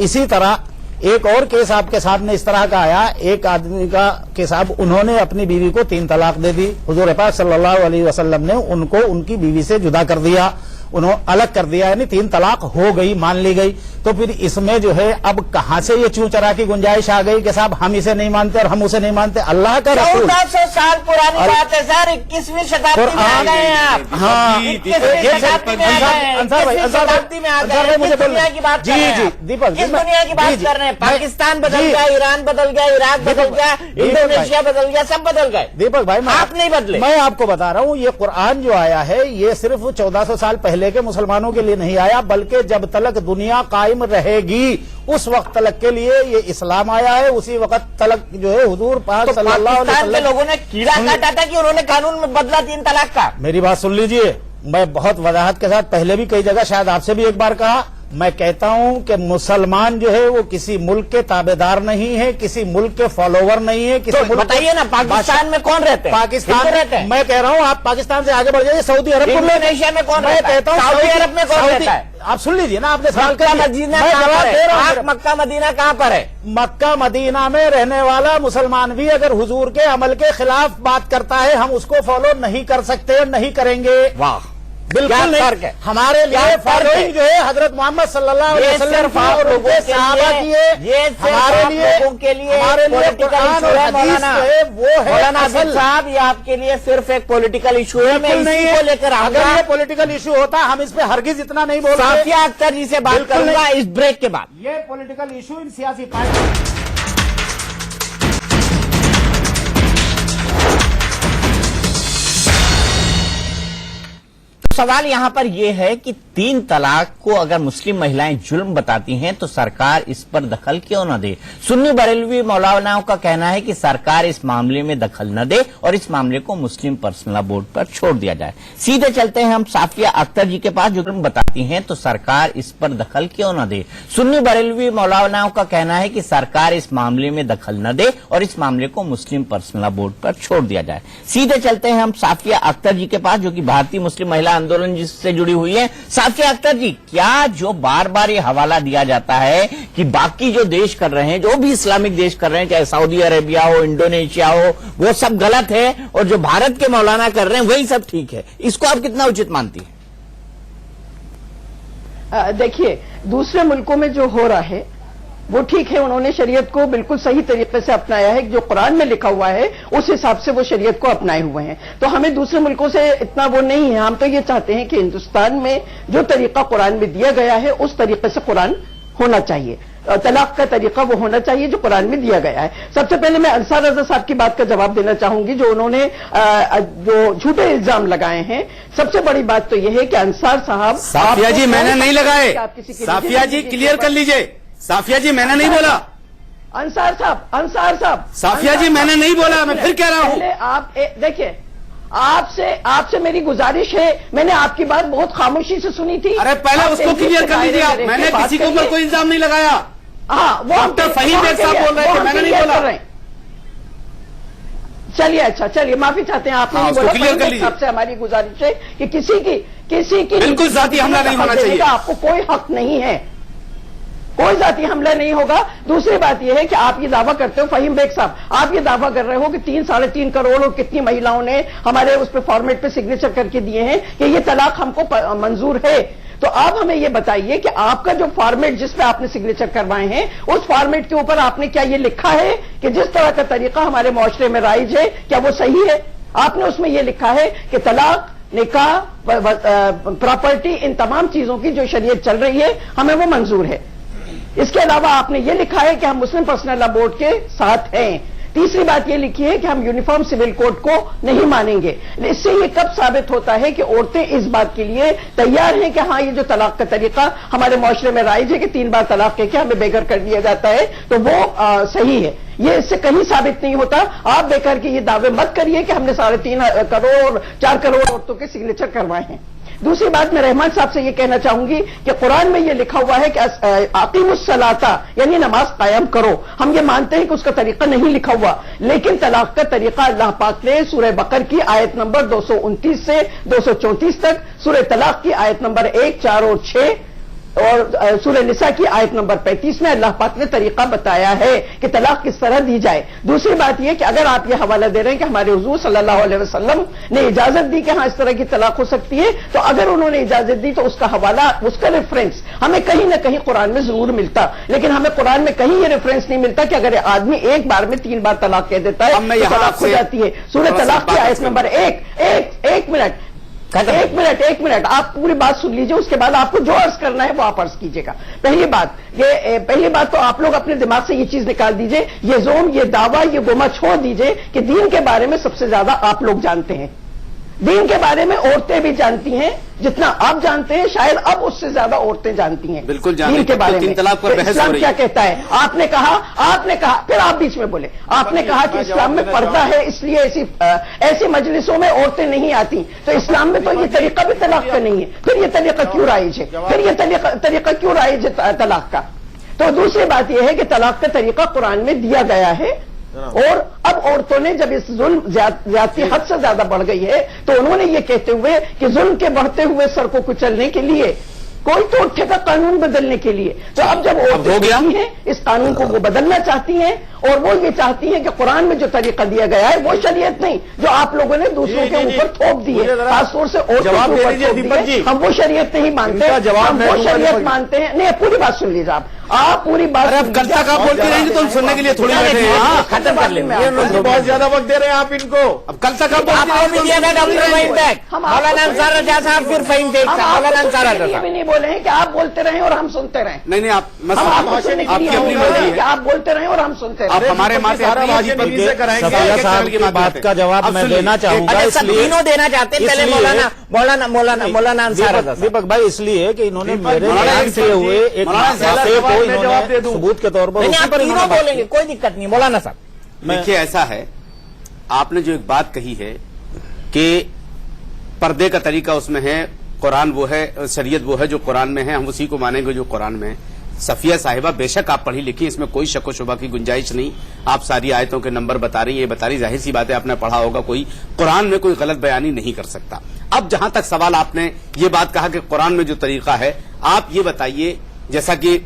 इसी तरह एक और केस आपके सामने इस तरह का आया, एक आदमी का केस, उन्होंने अपनी बीवी को 3 तलाक दे दी। हुजूर पाक सल्लल्लाहु अलैहि वसल्लम ने उनको उनकी बीवी से जुदा कर दिया। उन्होंने अलग कर दिया, यानी 3 तलाक हो गई, मान ली गई। तो फिर इसमें जो है अब कहां से ये चू चरा की गुंजाइश आ गई कि साहब हम इसे नहीं मानते और हम उसे नहीं मानते? अल्लाह का रसूल 1400 साल पुरानी बात है सर, 21वीं शताब्दी में आ गए हैं आप। हाँ, 21वीं शताब्दी में आ गए हैं, 21वीं शताब्दी में आ गए हैं। किस दुनिया की बात कर रहे हैं? दीपक, किस दुनिया की बात कर रहे हैं? पाकिस्तान बदल गया, ईरान बदल गया, इराक बदल गया, इंडोनेशिया बदल गया, सब बदल गए। दीपक भाई, आप नहीं बदले। मैं आपको बता रहा हूँ, ये कुरान जो आया है ये सिर्फ 1400 साल पहले के मुसलमानों के लिए नहीं आया, बल्कि जब तक दुनिया कायम रहेगी उस वक्त तक के लिए ये इस्लाम आया है। उसी वक्त तक जो है हुजूर पाक सल्लल्लाहु अलैहि पाकिस्तान के वसल्लम लोगों ने कीड़ा काटा था कि उन्होंने कानून में बदला 3 तलाक का। मेरी बात सुन लीजिए, मैं बहुत वजाहत के साथ पहले भी कई जगह, शायद आपसे भी एक बार कहा, मैं कहता हूं कि मुसलमान जो है वो किसी मुल्क के ताबेदार नहीं है, किसी मुल्क के फॉलोवर नहीं है। किसी तो बताइए ना, पाकिस्तान में कौन रहते हैं? पाकिस्तान रहते हैं। मैं कह रहा हूं आप पाकिस्तान से आगे बढ़ जाइए, सऊदी अरब, इंडोनेशिया में कौन मैं रहता है? कहता हूं सऊदी अरब में कौन रहता है? आप सुन लीजिए ना, आपने सवाल मक्का मदीना कहाँ पर है? मक्का मदीना कहाँ पर है? मक्का मदीना में रहने वाला मुसलमान भी अगर हुजूर के अमल के खिलाफ बात करता है, हम उसको फॉलो नहीं कर सकते, नहीं करेंगे। वाह, बिल्कुल नहीं। हमारे लिए फॉलोइंग जो है हजरत मोहम्मद सल्लल्लाहु अलैहि वसल्लम की और उनके सहाबा की है। हमारे लिए, लोगों के लिए हमारे लिए कुरान और हदीस जो है वो है असल। साहब, ये आपके लिए सिर्फ एक पॉलिटिकल इशू है, मैं नहीं इसी है। को लेकर अगर आऊंगा। ये पॉलिटिकल इशू होता हम इस पे हरगिज इतना नहीं बोलते। साफिया अख्तर जी से बात बिल्कुल करूंगा नहीं। इस ब्रेक के बाद। ये पॉलिटिकल इशू इन सियासी पार्टी सवाल यहाँ पर यह है कि 3 तलाक को अगर मुस्लिम महिलाएं जुल्म बताती हैं तो सरकार इस पर दखल क्यों न दे? सुन्नी बरेलवी मौलानाओं का कहना है कि सरकार इस मामले में दखल न दे और इस मामले को मुस्लिम पर्सनल बोर्ड पर छोड़ दिया जाए। सीधे चलते हैं हम साफिया अख्तर जी के पास, जो जुल्म बताती हैं तो सरकार इस पर दखल क्यों न दे? सुन्नी बरेलवी मौलानाओं का कहना है कि सरकार इस मामले में दखल न दे और इस मामले को मुस्लिम पर्सनल बोर्ड पर छोड़ दिया जाए। सीधे चलते हैं हम साफिया अख्तर जी के पास, जो कि भारतीय मुस्लिम महिला आंदोलन जिससे जुड़ी हुई है। साफिया अख्तर जी, क्या जो बार बार ये हवाला दिया जाता है कि बाकी जो देश कर रहे हैं, जो भी इस्लामिक देश कर रहे हैं, चाहे सऊदी अरेबिया हो, इंडोनेशिया हो, वो सब गलत है और जो भारत के मौलाना कर रहे हैं वही सब ठीक है, इसको आप कितना उचित मानती हैं? देखिए, दूसरे मुल्कों में जो हो रहा है वो ठीक है, उन्होंने शरीयत को बिल्कुल सही तरीके से अपनाया है, जो कुरान में लिखा हुआ है उस हिसाब से वो शरीयत को अपनाए हुए हैं। तो हमें दूसरे मुल्कों से इतना वो नहीं है। हम तो ये चाहते हैं कि हिंदुस्तान में जो तरीका कुरान में दिया गया है उस तरीके से कुरान होना चाहिए, तलाक का तरीका वो होना चाहिए जो कुरान में दिया गया है। सबसे पहले मैं अंसार रजा साहब की बात का जवाब देना चाहूंगी, जो उन्होंने जो झूठे इल्जाम लगाए हैं। सबसे बड़ी बात तो यह है कि अंसार साहब, साफिया जी मैंने नहीं लगाए, साफिया जी क्लियर कर लीजिए। साफिया जी मैंने नहीं बोला। अंसार साहब साफिया जी मैंने नहीं बोला, मैं फिर कह रहा हूं। पहले आप देखिए, आपसे मेरी गुजारिश है, मैंने आपकी बात बहुत खामोशी से सुनी थी। अरे पहले उसको क्लियर कर लीजिए आप। मैंने किसी के ऊपर कोई इल्जाम नहीं लगाया। हाँ, वो डॉक्टर फहीम बेग साहब बोल रहे थे, मैंने नहीं बोला। चलिए, अच्छा चलिए, माफी चाहते हैं, आपने हाँ, नहीं बोला। क्लियर कर लीजिए। आपसे हमारी गुजारिश है कि किसी की बिल्कुल जाती हमला नहीं होना चाहिए। आपको कोई हक नहीं है, कोई जाती हमला नहीं होगा। दूसरी बात यह है कि आप ये दावा करते हो, फहीम बेग साहब, आप ये दावा कर रहे हो कि 3-3.5 करोड़ और कितनी महिलाओं ने हमारे उस पे फॉर्मेट पे सिग्नेचर करके दिए हैं कि ये तलाक हमको मंजूर है। तो आप हमें ये बताइए कि आपका जो फॉर्मेट जिस पे आपने सिग्नेचर करवाए हैं, उस फॉर्मेट के ऊपर आपने क्या ये लिखा है कि जिस तरह का तरीका हमारे मुआशरे में राइज है, क्या वो सही है? आपने उसमें ये लिखा है कि तलाक, निकाह, प्रॉपर्टी, इन तमाम चीजों की जो शरीयत चल रही है हमें वो मंजूर है। इसके अलावा आपने ये लिखा है कि हम मुस्लिम पर्सनल लॉ बोर्ड के साथ हैं। तीसरी बात ये लिखी है कि हम यूनिफॉर्म सिविल कोड को नहीं मानेंगे। इससे ये कब साबित होता है कि औरतें इस बात के लिए तैयार हैं कि हाँ, ये जो तलाक का तरीका हमारे मुआशरे में राइज है कि 3 बार तलाक कह के हमें बेघर कर दिया जाता है, तो वो सही है। ये इससे कहीं साबित नहीं होता। आप बेकार के ये दावे मत करिए कि हमने 3.5 करोड़ 4 करोड़ औरतों के सिग्नेचर करवाए हैं। दूसरी बात, मैं रहमान साहब से ये कहना चाहूंगी कि कुरान में ये लिखा हुआ है कि आकीमुस्सलाता, यानी नमाज कायम करो। हम ये मानते हैं कि उसका तरीका नहीं लिखा हुआ, लेकिन तलाक का तरीका अल्लाह पाक ने सूरह बकर की आयत नंबर 229 से 234 तक, सूरह तलाक की आयत नंबर 1, 4 और 6 और सूरह निसा की आयत नंबर 35 में अल्लाह पाक ने तरीका बताया है कि तलाक किस तरह दी जाए। दूसरी बात यह कि अगर आप ये हवाला दे रहे हैं कि हमारे हुजूर सल्लल्लाहु अलैहि वसल्लम ने इजाजत दी कि हाँ इस तरह की तलाक हो सकती है, तो अगर उन्होंने इजाजत दी तो उसका हवाला, उसका रेफरेंस हमें कहीं ना कहीं कुरान में जरूर मिलता, लेकिन हमें कुरान में कहीं ये रेफरेंस नहीं मिलता कि अगर आदमी एक बार में 3 बार तलाक कह देता है तो तलाक हो जाती है। सूरह तलाक की आयत नंबर 1 मिनट आप पूरी बात सुन लीजिए, उसके बाद आपको जो अर्ज करना है वो आप अर्ज कीजिएगा। पहली बात तो आप लोग अपने दिमाग से ये चीज निकाल दीजिए, ये जोम, ये दावा, ये गोमा छोड़ दीजिए कि दीन के बारे में सबसे ज्यादा आप लोग जानते हैं। दीन के बारे में औरतें भी जानती हैं, जितना आप जानते हैं शायद अब उससे ज्यादा औरतें जानती हैं बिल्कुल दीन के बारे में। तो इस्लाम क्या कहता है? आपने कहा फिर आप बीच में बोले, आपने कहा कि इस्लाम में पर्दा है इसलिए ऐसी मजलिसों में औरतें नहीं आती, तो इस्लाम में तो ये तरीका भी तलाक का नहीं है, फिर ये तरीका क्यों राइज है? फिर ये तरीका क्यों राइज है तलाक का? तो दूसरी बात यह है कि तलाक का तरीका कुरान में दिया गया है, और अब औरतों ने जब इस जुल्म ज्यादती हद से ज्यादा बढ़ गई है तो उन्होंने ये कहते हुए कि जुल्म के बढ़ते हुए सर को कुचलने के लिए कोई तो उठेगा कानून बदलने के लिए, तो अब जब औरतें हैं इस कानून को वो बदलना चाहती हैं, और वो ये चाहती हैं कि कुरान में जो तरीका दिया गया है वो शरीयत नहीं जो आप लोगों ने दूसरों के ऊपर थोप दी है, खासतौर से औरतों के ऊपर थोप दी है। हम वो शरीयत नहीं मानते, हम वो शरीयत मानते हैं। नहीं, पूरी बात सुन लीजिए आप पूरी बात। अब कल तक आप बोलते रहेंगे तो हम सुनने के लिए थोड़ी बैठे हैं। खत्म कर लेंगे, बहुत ज्यादा वक्त दे रहे हैं आप इनको। अब कल तक आप मौलाना अंसार रजा साहब, फिर फहीम बेग साहब, मौलाना अंसार रजा ये भी नहीं बोले हैं कि आप बोलते रहें और हम सुनते रहें। नहीं आप आपकी अपनी मर्जी है, आप बोलते रहें और हम सुनते रहें। आप हमारे माथे सफिया साहब की बात का जवाब मैं देना चाहूंगा, इसलिए तीनों देना चाहते हैं। पहले मौलाना अंसार दीपक भाई, इसलिए कि इन्होंने मेरे बयान से हुए एक इन्होंने सबूत के तौर पर आप तीनों बोलेंगे, कोई दिक्कत नहीं। मौलाना साहब देखिए, ऐसा है, आपने जो एक बात कही है कि पर्दे का तरीका उसमें है, कुरान वो है, शरीयत वो है जो कुरान में है, हम उसी को मानेंगे जो कुरान में है। सफिया साहिबा, बेशक आप पढ़ी लिखी, इसमें कोई शक व शुबा की गुंजाइश नहीं। आप सारी आयतों के नंबर बता रही हैं, ये बता रही, जाहिर सी बात है आपने पढ़ा होगा, कोई कुरान में कोई गलत बयानी नहीं कर सकता। अब जहां तक सवाल, आपने ये बात कहा कि कुरान में जो तरीका है, आप ये बताइए, जैसा कि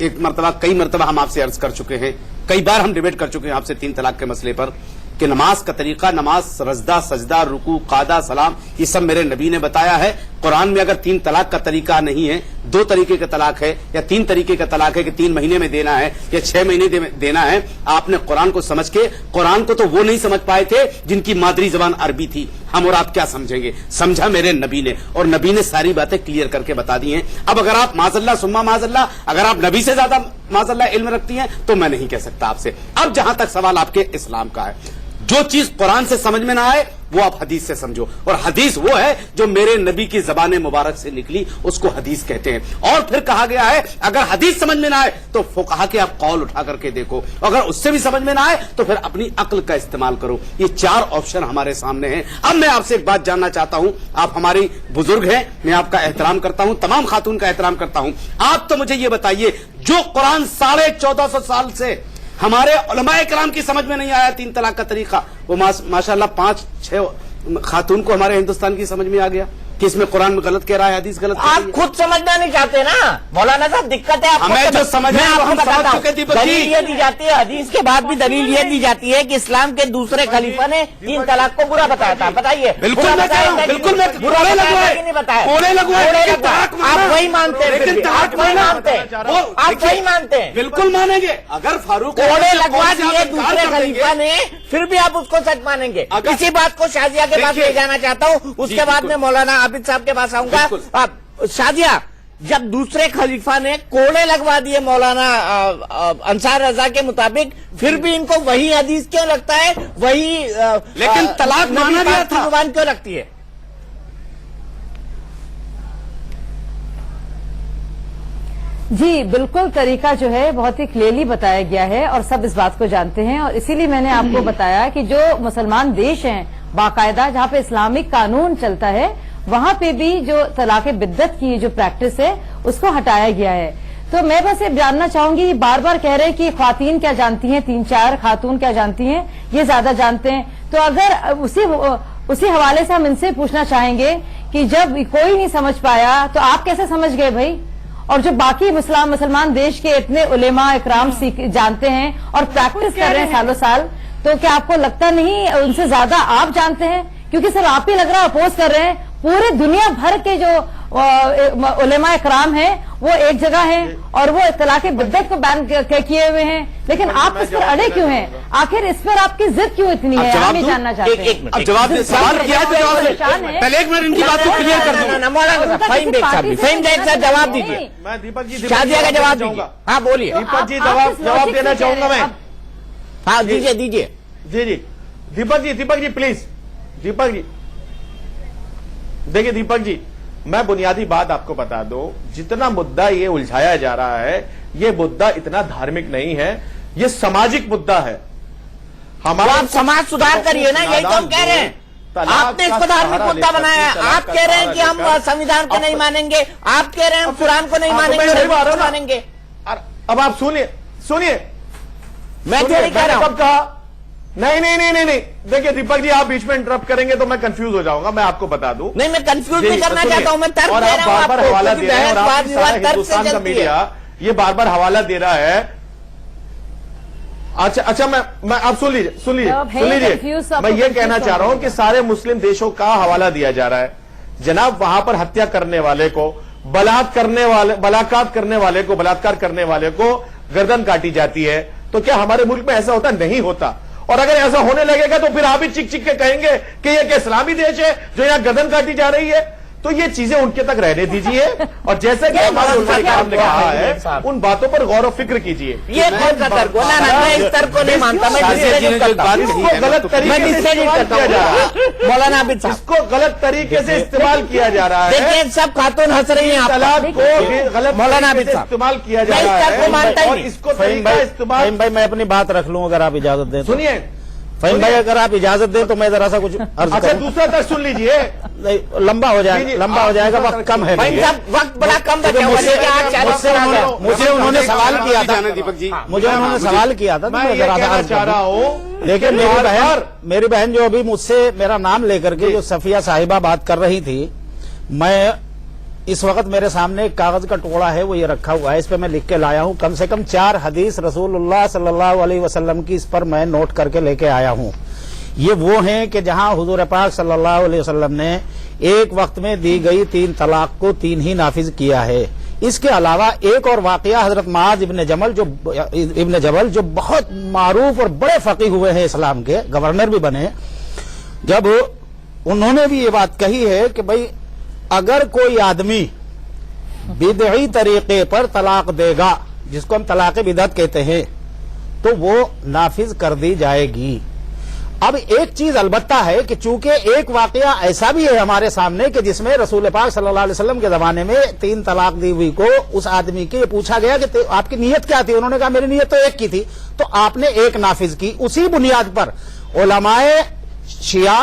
एक मरतबा, कई मरतबा हम आपसे अर्ज कर चुके हैं, कई बार हम डिबेट कर चुके हैं आपसे 3 तलाक के मसले पर, कि नमाज का तरीका, नमाज रज़दा, सजदा, रुकू, कादा, सलाम, ये सब मेरे नबी ने बताया है। कुरान में अगर 3 तलाक का तरीका नहीं है, 2 तरीके का तलाक है या 3 तरीके का तलाक है कि 3 महीने में देना है या 6 महीने देना है, आपने कुरान को समझ के, कुरान को तो वो नहीं समझ पाए थे जिनकी मादरी जबान अरबी थी, हम और आप क्या समझेंगे? समझा मेरे नबी ने, और नबी ने सारी बातें क्लियर करके बता दी हैं। अब अगर आप माज़अल्लाह सुम्मा माज़अल्लाह, अगर आप नबी से ज्यादा माज़अल्लाह इल्म रखती हैं तो मैं नहीं कह सकता आपसे। अब जहां तक सवाल आपके इस्लाम का है, जो चीज कुरान से समझ में ना आए वो आप हदीस से समझो, और हदीस वो है जो मेरे नबी की ज़बान मुबारक से निकली, उसको हदीस कहते हैं। और फिर कहा गया है अगर हदीस समझ में ना आए तो फुकहा के आप कौल उठा करके देखो, अगर उससे भी समझ में ना आए तो फिर अपनी अक्ल का इस्तेमाल करो। ये 4 ऑप्शन हमारे सामने हैं। अब मैं आपसे एक बात जानना चाहता हूं, आप हमारी बुजुर्ग हैं, मैं आपका एहतराम करता हूं, तमाम खातून का एहतराम करता हूं, आप तो मुझे ये बताइए, जो कुरान 1450 साल से हमारे उलमाए किराम की समझ में नहीं आया 3 तलाक का तरीका, वो माशाअल्लाह 5-6 खातून को हमारे हिंदुस्तान की समझ में आ गया कि इसमें कुरान में गलत कह रहा है, हदीस गलत कह रही है। आप खुद समझना नहीं चाहते ना मौलाना साहब, दिक्कत है। हमें जो समझ में दलील ये दी जाती है, हदीस के बाद भी दलील ये दी जाती है कि इस्लाम के दूसरे खलीफा ने 3 तलाक को बुरा बताया था। बताइए, बिल्कुल बुरा बताया कि नहीं बताया? आप वही मानते हैं, आप वही मानते हैं, आप वही मानते हैं, बिल्कुल मानेंगे। अगर फारूक कोड़े लगवा दिए दूसरे खलीफा ने, फिर भी आप उसको सच मानेंगे। इसी बात को शाजिया के पास ले जाना चाहता हूँ, उसके बाद में मौलाना आबिद साहब के पास आऊंगा। शाजिया, जब दूसरे खलीफा ने कोड़े लगवा दिए मौलाना अंसार रजा के मुताबिक, फिर भी इनको वही हदीस क्यों लगता है, वही लेकिन तलाक माना गया था, जुबान क्यों लगती है? जी बिल्कुल, तरीका जो है बहुत ही क्लियरली बताया गया है और सब इस बात को जानते हैं, और इसीलिए मैंने आपको बताया कि जो मुसलमान देश हैं बाकायदा, जहाँ पे इस्लामिक कानून चलता है, वहां पे भी जो तलाक बिद्दत की जो प्रैक्टिस है उसको हटाया गया है। तो मैं बस ये जानना चाहूंगी, बार बार कह रहे हैं कि ख्वातीन क्या जानती हैं, 3-4 खातून क्या जानती हैं, ये ज्यादा जानते हैं। तो अगर उसी हवाले से हम इनसे पूछना चाहेंगे कि जब कोई नहीं समझ पाया तो आप कैसे समझ गए भाई? और जो बाकी मुसलमान देश के इतने उलेमा इकराम जानते हैं और प्रैक्टिस कर रहे हैं सालों साल, तो क्या आपको लगता नहीं उनसे ज्यादा आप जानते हैं? क्योंकि सिर्फ आप ही लग रहा है अपोज कर रहे हैं, पूरे दुनिया भर के जो उलेमा इकराम हैं वो एक जगह हैं और वो तलाक बिद्दत को बैन किए हुए हैं, लेकिन आप इस पर अड़े क्यों हैं? आखिर इस पर आपकी जिद क्यों इतनी है, हम ये जानना चाहते हैं। अब जवाब सवाल किया तो पहले एक मिनट इनकी बात को क्लियर कर दूं। फहीम बेग साहब जवाब दीजिए। मैं दीपक जी शादिया का जवाब दीजिए। हाँ बोलिए। दीपक जी जवाब देना चाहूंगा मैं। हाँ दीजिए दीजिए। जी जी दीपक जी प्लीज। दीपक जी देखिए, दीपक जी मैं बुनियादी बात आपको बता दूं, जितना मुद्दा ये उलझाया जा रहा है, ये मुद्दा इतना धार्मिक नहीं है, ये सामाजिक मुद्दा है। हमारा आप समाज सुधार करिए ना, यही तो हम कह रहे हैं। आपने इसको धार्मिक मुद्दा बनाया है। आप कह रहे हैं कि हम संविधान को नहीं मानेंगे, आप कह रहे हैं हम कुरान को नहीं मानेंगे, मानेंगे। अब आप सुनिए मैं जो नहीं कह रहा हूं। कब कहा? नहीं, देखिए दीपक जी, आप बीच में इंटरप्ट करेंगे तो मैं कंफ्यूज हो जाऊंगा, मैं आपको बता दूं। नहीं, मैं कंफ्यूज नहीं करना चाहता हूं, मैं तर्क दे रहा हूं। बार बार हवाला दे रहे हैं और आप सारा हिंदुस्तान का मीडिया ये बार बार हवाला दे रहा है। अच्छा मैं आप सुन लीजिए। मैं ये कहना चाह रहा हूं कि सारे मुस्लिम देशों का हवाला दिया जा रहा है। जनाब, वहां पर हत्या करने वाले को, बलात्कार करने वाले को गर्दन काटी जाती है। तो क्या हमारे मुल्क में ऐसा होता? नहीं होता। और अगर ऐसा होने लगेगा तो फिर आप ही चिक के कहेंगे कि ये क्या इस्लामी देश है जो यहां गर्दन काटी जा रही है? तो ये चीजें उनके तक रहने दीजिए और जैसे कि हमारे उलमा इकराम ने कहा है, उन बातों पर गौर और फिक्र कीजिए। ये कौन सा तर्क? मैं इस तर्क को नहीं मानता, मैं गलत तरीके से इस्तेमाल किया जा रहा है। मौलाना आबिद साहब, इसको गलत तरीके से इस्तेमाल किया जा रहा है। देखिए सब खातून हंस रही हैं, तलाक को गलत मौलाना आबिद तरीके से साहब इस्तेमाल किया जा मैं इस रहा तर्क को मानता है ही और नहीं। इसको तरीका इस्तेमाल। फहीम भाई, मैं अपनी बात रख लूं अगर आप इजाजत दें तो। सुनिए फहीम भाई, अगर आप इजाजत दें तो मैं जरा सा कुछ अर्ज अच्छा, करूं। दूसरा तक सुन लीजिए। नहीं, लंबा हो जाएगा, वक्त कम है। भाई साहब वक्त बड़ा कम बचा हुआ है। मुझे उन्होंने सवाल किया था, दीपक जी मुझे उन्होंने सवाल किया था, तो मैं मैं ये जरा सा कहना अर्ज चाह कर रहा दूं। हूं, लेकिन मेरी बहन जो अभी मुझसे मेरा नाम लेकर के जो सफिया साहिबा बात कर रही थी, मैं इस वक्त मेरे सामने एक कागज का टुकड़ा है, वो ये रखा हुआ है, इस पे मैं लिख के लाया हूं। कम से कम 4 हदीस रसूलुल्लाह सल्लल्लाहु अलैहि वसल्लम की इस पर मैं नोट करके लेके आया हूं। ये वो हैं कि जहां हुजूर पाक सल्लल्लाहु अलैहि वसल्लम ने एक वक्त में दी गई 3 तलाक को 3 ही नाफिज किया है। इसके अलावा एक और वाकया, हजरत मुआज इब्न जबल जो बहुत मारूफ और बड़े फकीह हुए हैं इस्लाम के, गवर्नर भी बने, जब उन्होंने भी ये बात कही है कि भाई अगर कोई आदमी बिदई तरीके पर तलाक देगा, जिसको हम तलाक बिदअत कहते हैं, तो वो नाफिज कर दी जाएगी। अब एक चीज अलबत्ता है कि चूंकि एक वाकया ऐसा भी है हमारे सामने कि जिसमें रसूल पाक सल्लल्लाहु अलैहि वसल्लम के जमाने में 3 तलाक दी हुई को उस आदमी के पूछा गया कि आपकी नीयत क्या थी? उन्होंने कहा मेरी नीयत तो एक की थी, तो आपने एक नाफिज की। उसी बुनियाद पर उलमाए शिया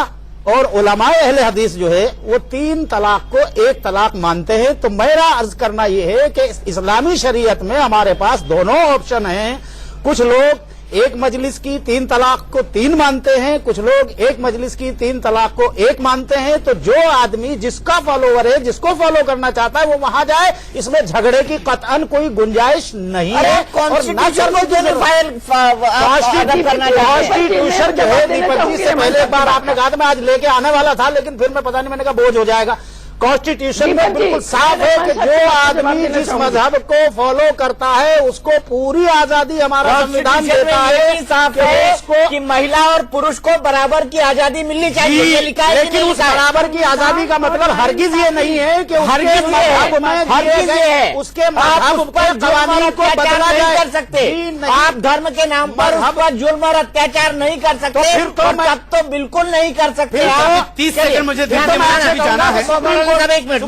और उलमाए अहले हदीस जो है वो 3 तलाक को 1 तलाक मानते हैं। तो मेरा अर्ज करना यह है कि इस्लामी शरीयत में हमारे पास दोनों ऑप्शन हैं। कुछ लोग एक मजलिस की 3 तलाक को 3 मानते हैं, कुछ लोग एक मजलिस की 3 तलाक को 1 मानते हैं। तो जो आदमी जिसका फॉलोवर है, जिसको फॉलो करना चाहता है, वो वहां जाए, इसमें झगड़े की कतअन कोई गुंजाइश नहीं है। कॉन्स्टिट्यूशन जो है दीपक जी से पहले एक बार आपने कहा था मैं आज लेके आने वाला था, लेकिन फिर मैं पता नहीं, मैंने कहा बोझ हो जाएगा। कॉन्स्टिट्यूशन में बिल्कुल साफ है कि जो आदमी जिस मजहब को फॉलो करता है उसको पूरी आजादी हमारा संविधान देता है। साफ है कि महिला और पुरुष को बराबर की आजादी मिलनी चाहिए, लिखा है। लेकिन उस बराबर की आजादी का मतलब हरगिज ये नहीं है कि हरगिज ये है उसके मजहब पर कवानीन को बदला नहीं कर सकते। आप धर्म के नाम पर उस पर जुल्म और अत्याचार नहीं कर सकते, फिर तो बिल्कुल नहीं कर सकते। 30 सेकंड मुझे जाना है। एक मिनट,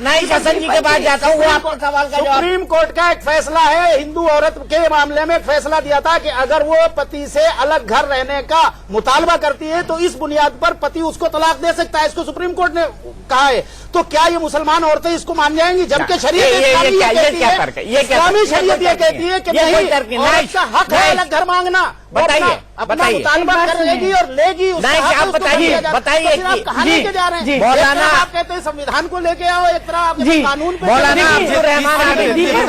नाइक हसन जी के पास जाता हूँ, वो आपको सवाल का जवाब। सुप्रीम कोर्ट का एक फैसला है, हिंदू औरत के मामले में एक फैसला दिया था कि अगर वो पति से अलग घर रहने का मुतालबा करती है तो इस बुनियाद पर पति उसको तलाक दे सकता है। इसको सुप्रीम कोर्ट ने कहा है। तो क्या ये मुसलमान औरतें इसको मान जाएंगी? जबकि शरीयत इस्लामी शरीयत ये कहती है कि नहीं, औरत का हक है अलग घर मांगना, बताइए, अपना बताइए। मुतालबा करेगी और लेगी। उसका नहीं, हक आप उसको बताइए, दिया जाता है। बताइए तो फिर आप कि- कहाँ जी, लेके जा रहे हैं? जी। एक मौलाना- तरफ आप कहते हैं संविधान को लेके आओ, एक तरफ आप जी। कानून पे मौलाना चलिए। अब्दुल रहमान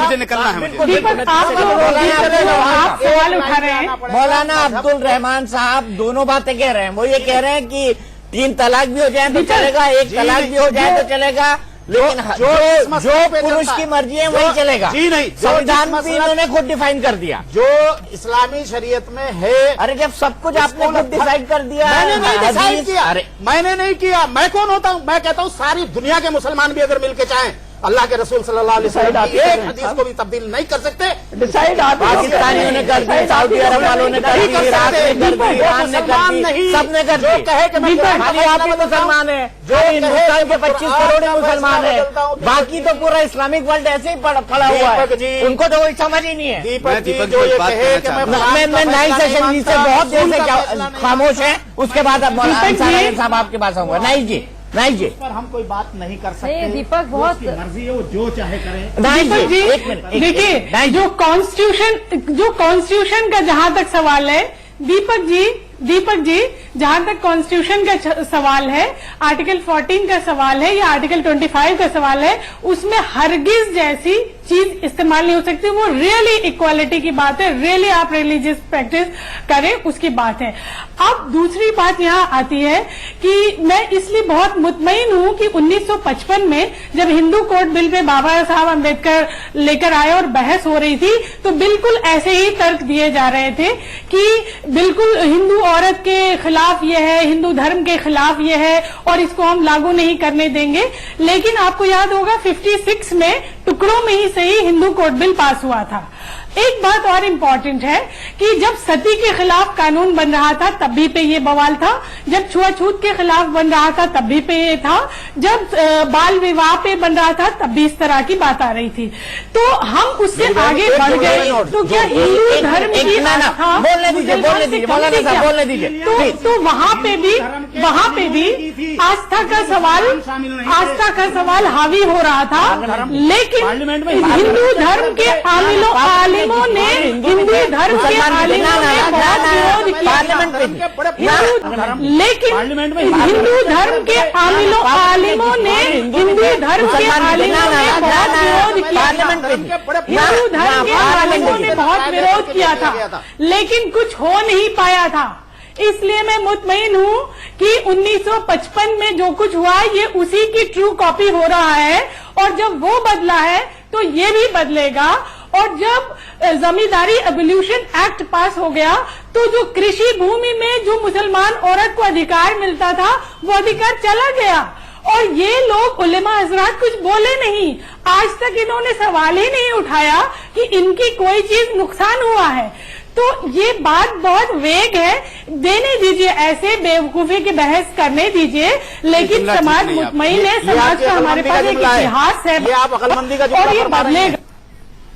मुझे निकलना है मुझे। दीपक आप सवाल उठा रहे हैं। मौलाना अब्दुल रहमान साहब दोनों बातें कह रहे हैं। वो ये कह रहे हैं कि 3 तलाक भी हो जाए तो चलेगा, 1 तलाक भी हो जाए तो चलेगा, लेकिन जो पुरुष की मर्जी है वही चलेगा। जी नहीं, संविधान भी इन्होंने खुद डिफाइन कर दिया। जो इस्लामी शरीयत में है। अरे जब सब कुछ आपने खुद डिसाइड कर दिया, मैंने नहीं डिसाइड हदीस- किया, अरे मैंने नहीं किया। मैं कौन होता हूँ? मैं कहता हूँ सारी दुनिया के मुसलमान भी अगर मिलके चाहें अल्लाह के रसूल सल्लल्लाहु अलैहि वसल्लम की एक हदीस को भी तब्दील नहीं कर सकते। डिसाइड आप ही लोग पाकिस्तानियों ने कर दी, सऊदी अरब वालों ने कर दी, इराक ने कर दी, ईरान ने कर दी, सबने कर जो दी। कहे कि मैं कुरान खाली का आप ही फैसला मुसलमान है, जो जो कहे हिंदुस्तान कि के 25 करोड़ ही कुरान का मुसलमान है, फैसला बदलता हूं। बाकी तो पूरा इस्लामिक वर्ल्ड ऐसे ही पड़ा हुआ है। दीपक जी- उनको तो कोई समझ ही नहीं है। दीपक जी दीपक जो जी ये बात कहे कहना कि चाहता मैं हूं। मैं नाइट सेशन जी से बहुत देर से खामोश है, उसके बाद अब मौलाना दीपक जी- अंसारी साहब आपके पास आऊंगा। नहीं जी, नहीं जी, पर हम कोई बात नहीं कर सकते। नहीं, दीपक बहुत मर्जी है, वो जो चाहे करे। नहीं दीपक जी, एक मिनट, एक देखिए मिनट, नहीं जी। जो कॉन्स्टिट्यूशन का जहां तक सवाल है, दीपक जी जहां तक कॉन्स्टिट्यूशन का सवाल है, आर्टिकल 14 का सवाल है या आर्टिकल 25 का सवाल है, उसमें हरगिज जैसी चीज इस्तेमाल नहीं हो सकती। वो रियली इक्वालिटी की बात है, रियली आप रिलीजियस प्रैक्टिस करें उसकी बात है। अब दूसरी बात यहाँ आती है कि मैं इसलिए बहुत मुतमईन हूं कि 1955 में जब हिंदू कोड बिल पे बाबा साहब अम्बेडकर लेकर आए और बहस हो रही थी, तो बिल्कुल ऐसे ही तर्क दिए जा रहे थे कि बिल्कुल हिंदू औरत के खिलाफ ये है, हिंदू धर्म के खिलाफ ये है और इसको हम लागू नहीं करने देंगे। लेकिन आपको याद होगा 56 में टुकड़ों में ही सही हिंदू कोड बिल पास हुआ था। एक बात और इम्पोर्टेंट है कि जब सती के खिलाफ कानून बन रहा था तब भी पे ये बवाल था, जब छुआछूत के खिलाफ बन रहा था तब भी पे ये था, जब बाल विवाह पे बन रहा था तब भी इस तरह की बात आ रही थी। तो हम उससे आगे बढ़ गए तो क्या हिंदू धर्म की आस्था बोलने दीजिए, बोलने दीजिए, मौलाना साहब बोलने दीजिए। तो वहाँ पे भी आस्था का सवाल हावी हो रहा था। लेकिन हिंदू धर्म के आलिमों ने हिंदू धर्म के आलिमों ने बहुत विरोध किया। लेकिन हिंदू धर्म के आलिमों ने हिंदू धर्म के आलिमों ने बहुत विरोध किया। हिंदू धर्म के आलिमों ने बहुत विरोध किया था, लेकिन कुछ हो नहीं पाया था। इसलिए मैं मुतमईन हूं कि 1955 में जो कुछ हुआ ये उसी की ट्रू कॉपी हो रहा है, और जब वो बदला है तो ये भी बदलेगा। और जब जमींदारी एबोल्यूशन एक्ट पास हो गया तो जो कृषि भूमि में जो मुसलमान औरत को अधिकार मिलता था वो अधिकार चला गया, और ये लोग उलेमा हजरात कुछ बोले नहीं। आज तक इन्होंने सवाल ही नहीं उठाया कि इनकी कोई चीज नुकसान हुआ है। तो ये बात बहुत वेग है, देने दीजिए, ऐसे बेवकूफी की बहस करने दीजिए। लेकिन समाज मुतमईन है, समाज का हमारे पास एक इतिहास है ये आप अकलमंदी का और ये बदलेगा।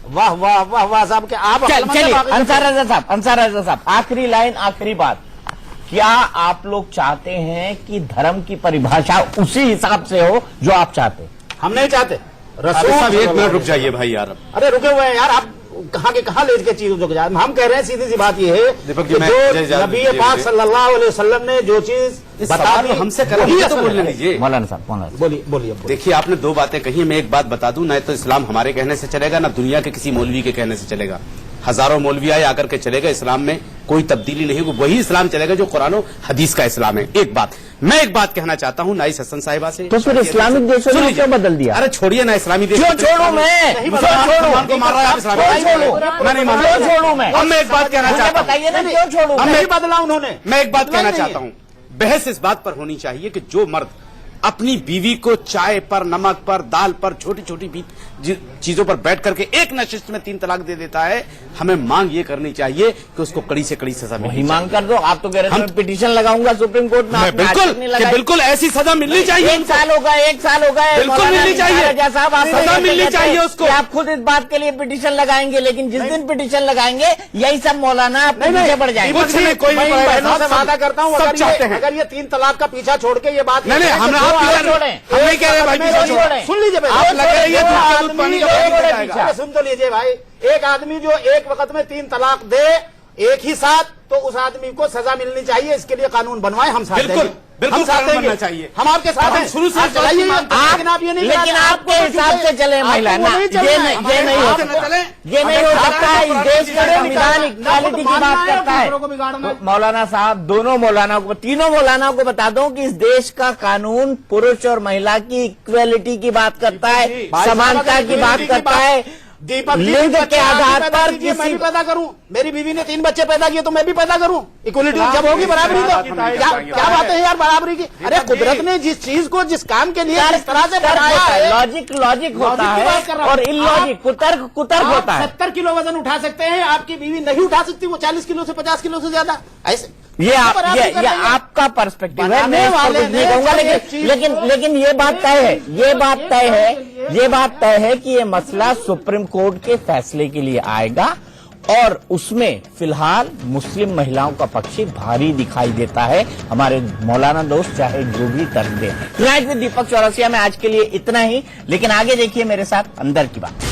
वाह वाह वाह वाह साहब के आप चलिए अंसार रजा साहब, आखिरी लाइन, आखिरी बात। क्या आप लोग चाहते हैं कि धर्म की परिभाषा उसी हिसाब से हो जो आप चाहते हैं? हम नहीं चाहते। रसूल साहब 1 मिनट रुक जाइए भाई यार। अरे रुके हुए हैं यार, आप कहाँ के कहाँ ले के चीज रुक जाए। हम कह रहे हैं सीधी सी बात ये है दीपक जी, कि मैं जो नबी पाक सल्लल्लाहु अलैहि वसल्लम ने जो चीज बता दी हमसे करें तो बोलने दीजिए। मौलाना साहब बोलिए। देखिए आपने 2 बातें कही, मैं एक बात बता दूं, न तो इस्लाम हमारे कहने से चलेगा, ना दुनिया के किसी मौलवी के कहने से चलेगा। हजारों मौलवी आए आकर के चलेगा, इस्लाम में कोई तब्दीली नहीं होगी, वही इस्लाम चलेगा जो कुरान और हदीस का इस्लाम है। एक बात मैं कहना चाहता हूँ नाइस हसन साहिबा से, तो फिर इस्लामिक देशों ने क्यों बदल दिया? अरे छोड़िए ना इस्लामी देश, क्यों छोड़ू मैं? मुसलमान को मार रहा है आप इस्लामी देश। मैं नहीं मानता। क्यों छोड़ू मैं? अब मैं एक बात कहना मुझे चाहता हूँ, बताइए ना, क्यों छोड़ू? अब नहीं बदला उन्होंने। मैं एक बात बदला कहना नहीं है। चाहता हूँ, बहस इस बात पर होनी चाहिए कि जो मर्द अपनी बीवी को चाय पर, नमक पर, दाल पर, छोटी छोटी चीजों पर बैठ करके एक नशिस्त में 3 तलाक दे देता है, हमें मांग ये करनी चाहिए कि उसको कड़ी से कड़ी सजा मिले। मांग कर दो। आप तो कह रहे थे मैं पिटीशन लगाऊंगा सुप्रीम कोर्ट में, आपने आज तक नहीं लगाई। बिल्कुल ऐसी सजा मिलनी चाहिए। 1 साल हो गए, 1 साल हो गए, बिल्कुल मिलनी चाहिए। साहब आप सजा मिलनी चाहिए उसको। आप खुद इस बात के लिए पिटीशन लगाएंगे, लेकिन जिस दिन पिटीशन लगाएंगे यही सब मौलाना अपने पीछे पड़ जाएंगे। कुछ नहीं, कोई नहीं पड़ेगा। बहनों से वादा करता हूँ, सब चाहते हैं। अगर ये 3 तलाक का पीछा छोड़ के ये बात नहीं, हम नहीं कह रहे भाई पीछे छोड़ो। सुन लीजिए भाई, आप लगे रहिए, दूध का दूध पानी का पानी हो जाएगा। सुन तो लीजिए भाई, एक आदमी जो एक वक्त में 3 तलाक दे, एक ही साथ, तो उस आदमी को सजा मिलनी चाहिए। इसके लिए कानून बनवाए, हम साथ बिल्कुल, देंगे। बिल्कुल हम साथ कानून देंगे। बनना चाहिए। हम आपके साथ हैं। शुरू से आप चलाइए, लेकिन आप ये नहीं लेकिन चलाना। आपके आपको हिसाब से चले आपको महिला वो ना, नहीं ये चलना है। नहीं हमारे हो हाथ सकता, न चले। ये नहीं हो सकता है। इस देश का संविधान इक्वालिटी की बात करता है। दूसरों को बिगाड़ना है। तो मौलाना साहब, दोनों मौलाना को, तीनों मौलाना को बता दो कि इस देश का कानून पुरुष और महिला की इक्वालिटी की बात करता है, समानता की बात करता है। दीपक जी, लिंग बच्चे के आप भी आधार पैदा पर कीजिए, मैं किसी भी पैदा करूं। मेरी बीवी ने 3 बच्चे पैदा किए तो मैं भी पैदा करूं। इक्वलिटी जब होगी बराबरी, तो क्या बात है यार बराबरी की? अरे कुदरत ने जिस चीज को जिस काम के लिए जिस तरह से बनाया है, लॉजिक होता की बात कर है रहा हूं। और इलॉजिक कुतर्क होता है। 70 किलो वजन उठा सकते हैं, आपकी बीवी नहीं उठा सकती, वो 40 किलो से 50 किलो से ज्यादा। ऐसे ये आपका पर्सपेक्टिव है, मैं इस पर कुछ नहीं कहूंगा, लेकिन ये बात तय है, ये बात तय है कि ये मसला सुप्रीम कोर्ट के फैसले के लिए आएगा और उसमें फिलहाल मुस्लिम महिलाओं का पक्ष भारी दिखाई देता है। हमारे मौलाना दोस्त चाहे जो भी तर्क दे। दीपक चौरसिया में आज के लिए इतना ही, लेकिन आगे देखिए मेरे साथ अंदर की बात।